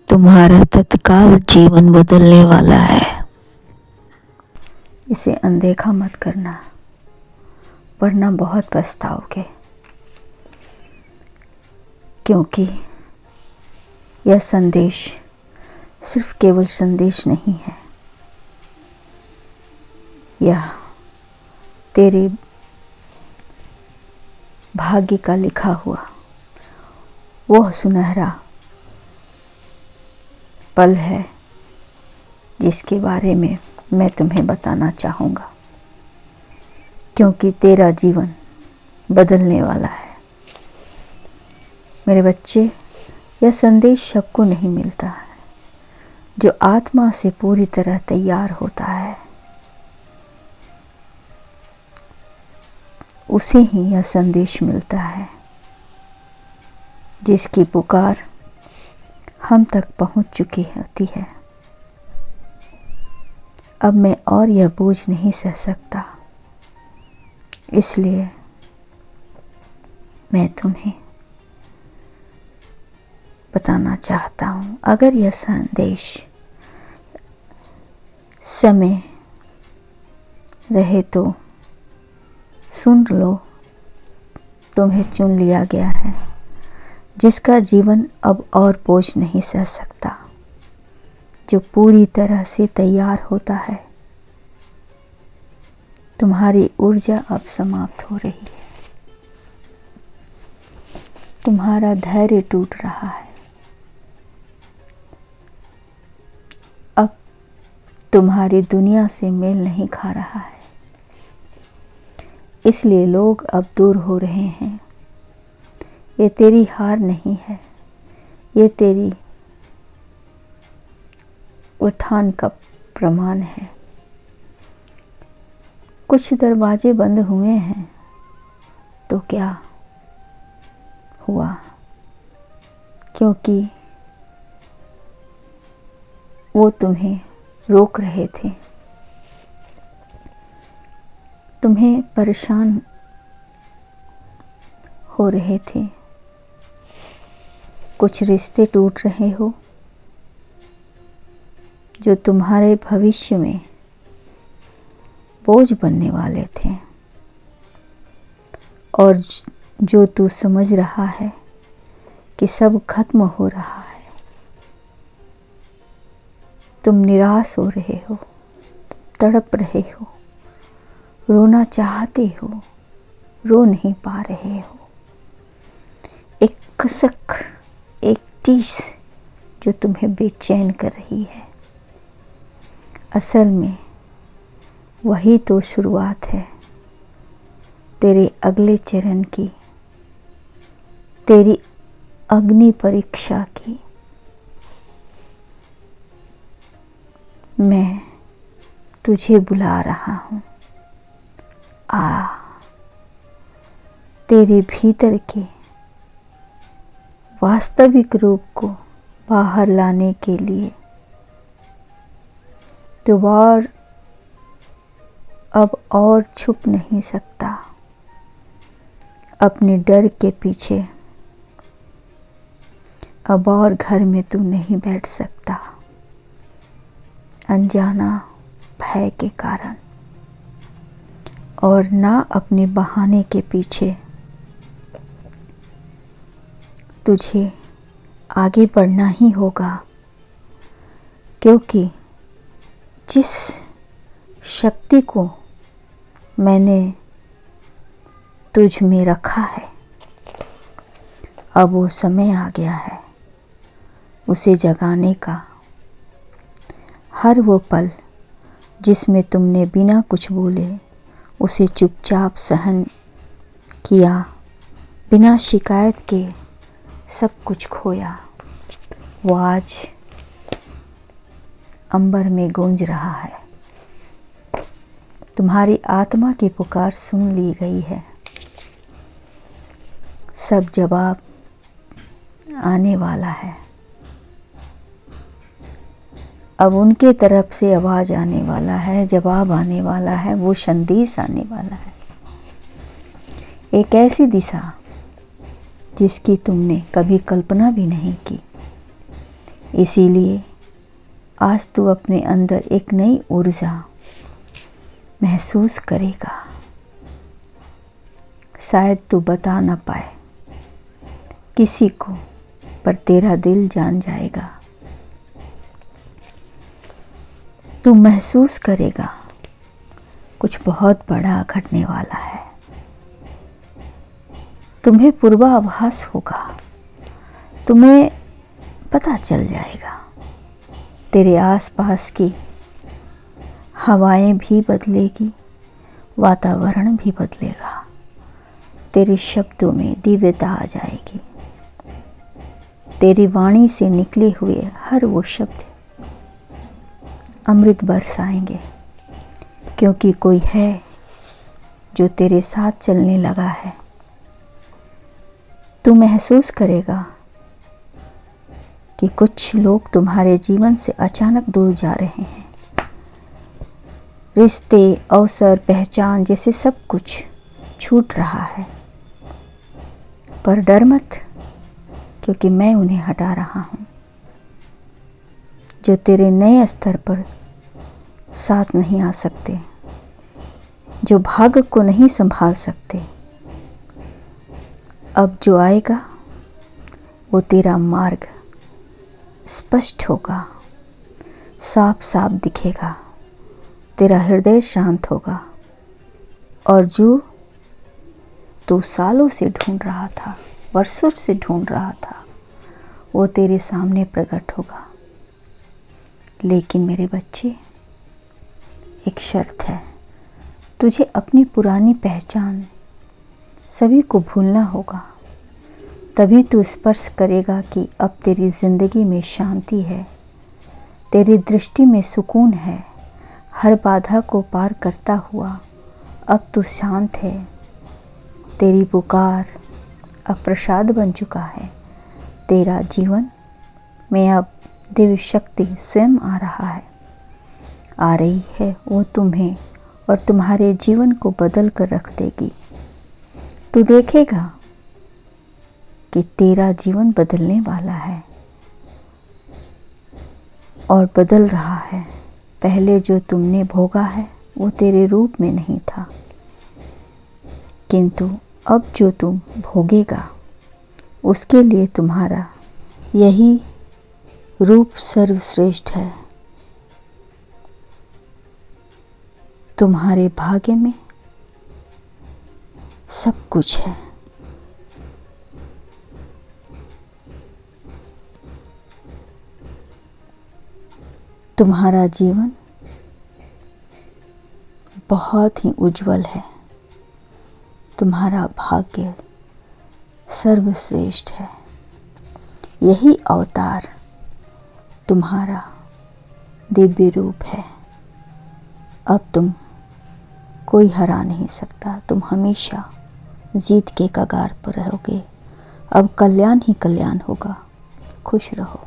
तुम्हारा तत्काल जीवन बदलने वाला है। इसे अनदेखा मत करना, वरना बहुत पछताओगे। क्योंकि यह संदेश सिर्फ केवल संदेश नहीं है, यह तेरे भाग्य का लिखा हुआ वह सुनहरा पल है जिसके बारे में मैं तुम्हें बताना चाहूँगा, क्योंकि तेरा जीवन बदलने वाला है। मेरे बच्चे, यह संदेश सबको नहीं मिलता है। जो आत्मा से पूरी तरह तैयार होता है उसे ही यह संदेश मिलता है, जिसकी पुकार हम तक पहुंच चुकी होती है। अब मैं और यह बोझ नहीं सह सकता, इसलिए मैं तुम्हें बताना चाहता हूँ। अगर यह संदेश समय रहे तो सुन लो। तुम्हें चुन लिया गया है, जिसका जीवन अब और बोझ नहीं सह सकता, जो पूरी तरह से तैयार होता है। तुम्हारी ऊर्जा अब समाप्त हो रही है, तुम्हारा धैर्य टूट रहा है। अब तुम्हारी दुनिया से मेल नहीं खा रहा है, इसलिए लोग अब दूर हो रहे हैं। ये तेरी हार नहीं है, ये तेरी उठान का प्रमाण है। कुछ दरवाजे बंद हुए हैं तो क्या हुआ, क्योंकि वो तुम्हें रोक रहे थे, तुम्हें परेशान हो रहे थे। कुछ रिश्ते टूट रहे हो जो तुम्हारे भविष्य में बोझ बनने वाले थे, और जो तू समझ रहा है कि सब खत्म हो रहा है। तुम निराश हो रहे हो, तड़प रहे हो, रोना चाहते हो, रो नहीं पा रहे हो। एक कसक, एक टीस जो तुम्हें बेचैन कर रही है। असल में वही तो शुरुआत है तेरे अगले चरण की, तेरी अग्नि परीक्षा की। मैं तुझे बुला रहा हूँ। आ, तेरे भीतर के वास्तविक रूप को बाहर लाने के लिए। तो अब और छुप नहीं सकता अपने डर के पीछे। अब और घर में तू नहीं बैठ सकता अनजाना भय के कारण, और ना अपने बहाने के पीछे। तुझे आगे बढ़ना ही होगा, क्योंकि जिस शक्ति को मैंने तुझ में रखा है, अब वो समय आ गया है उसे जगाने का। हर वो पल जिसमें तुमने बिना कुछ बोले उसे चुपचाप सहन किया, बिना शिकायत के सब कुछ खोया, वो आज अंबर में गूंज रहा है। तुम्हारी आत्मा की पुकार सुन ली गई है। सब जवाब आने वाला है। अब उनके तरफ से आवाज़ आने वाला है, जवाब आने वाला है, वो संदेश आने वाला है। एक ऐसी दिशा जिसकी तुमने कभी कल्पना भी नहीं की, इसीलिए आज तू अपने अंदर एक नई ऊर्जा महसूस करेगा। शायद तू बता ना पाए किसी को, पर तेरा दिल जान जाएगा। तू महसूस करेगा कुछ बहुत बड़ा घटने वाला है। तुम्हें पूर्वाभास होगा, तुम्हें पता चल जाएगा। तेरे आसपास की हवाएं भी बदलेगी, वातावरण भी बदलेगा। तेरे शब्दों में दिव्यता आ जाएगी। तेरी वाणी से निकले हुए हर वो शब्द अमृत बरसाएंगे, क्योंकि कोई है जो तेरे साथ चलने लगा है। तू महसूस करेगा कि कुछ लोग तुम्हारे जीवन से अचानक दूर जा रहे हैं। रिश्ते, अवसर, पहचान जैसे सब कुछ छूट रहा है। पर डर मत, क्योंकि मैं उन्हें हटा रहा हूँ जो तेरे नए स्तर पर साथ नहीं आ सकते, जो भाग्य को नहीं संभाल सकते। अब जो आएगा वो तेरा मार्ग स्पष्ट होगा, साफ साफ दिखेगा। तेरा हृदय शांत होगा और जो तू सालों से ढूंढ रहा था, वर्षों से ढूंढ रहा था, वो तेरे सामने प्रकट होगा। लेकिन मेरे बच्चे, एक शर्त है, तुझे अपनी पुरानी पहचान सभी को भूलना होगा। तभी तू स्पर्श करेगा कि अब तेरी ज़िंदगी में शांति है, तेरी दृष्टि में सुकून है। हर बाधा को पार करता हुआ अब तू शांत है। तेरी पुकार अब प्रसाद बन चुका है। तेरा जीवन में अब दिव्य शक्ति स्वयं आ रहा है, आ रही है। वो तुम्हें और तुम्हारे जीवन को बदल कर रख देगी। तू देखेगा कि तेरा जीवन बदलने वाला है और बदल रहा है। पहले जो तुमने भोगा है वो तेरे रूप में नहीं था, किंतु अब जो तुम भोगेगा उसके लिए तुम्हारा यही रूप सर्वश्रेष्ठ है। तुम्हारे भाग्य में सब कुछ है। तुम्हारा जीवन बहुत ही उज्जवल है। तुम्हारा भाग्य सर्वश्रेष्ठ है। यही अवतार तुम्हारा दिव्य रूप है। अब तुम कोई हरा नहीं सकता। तुम हमेशा जीत के कगार पर रहोगे। अब कल्याण ही कल्याण होगा। खुश रहो।